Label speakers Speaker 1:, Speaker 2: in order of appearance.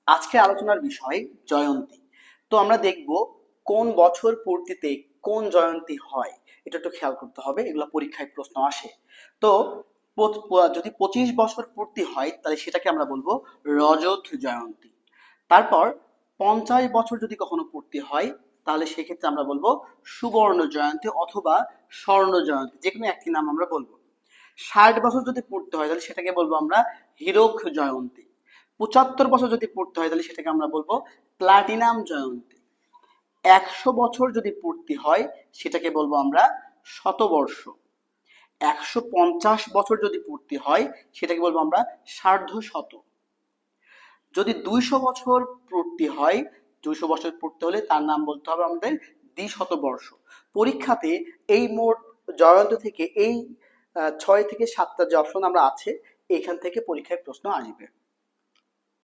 Speaker 1: আজকে আলোচনার বিষয় জয়ন্তী। তো আমরা দেখব কোন বছর পূর্তিতে কোন জয়ন্তী হয়, এটা একটু খেয়াল করতে হবে, এগুলো পরীক্ষায় প্রশ্ন আসে। তো যদি 25 বছর পূর্তি হয় তাহলে সেটাকে আমরা বলবো রজত জয়ন্তী। তারপর 50 বছর যদি কখনো পূর্তি হয় তাহলে সেক্ষেত্রে আমরা বলবো সুবর্ণ জয়ন্তী অথবা স্বর্ণ জয়ন্তী, যে কোনো একটি নাম আমরা বলবো। 60 বছর যদি পূর্তি হয় তাহলে সেটাকে বলবো আমরা হীরক জয়ন্তী। 75 বছর যদি পূর্তি হয় তাহলে সেটাকে আমরা বলবো প্লাটিনাম জয়ন্তী। 100 বছর যদি পূর্তি হয় সেটাকে বলবো আমরা শতবর্ষ। 150 বছর যদি পূর্তি হয় সেটাকে বলবো আমরা সার্ধ শত। যদি 200 বছর পূর্তি হয়, 200 বছর পূর্তি হলে তার নাম বলতে হবে আমাদের দ্বিশতবর্ষ। পরীক্ষাতে এই মোট জয়ন্তী থেকে এই 6 থেকে 7টা যে অপশন আমরা আছে, এখান থেকে পরীক্ষায় প্রশ্ন আসবে।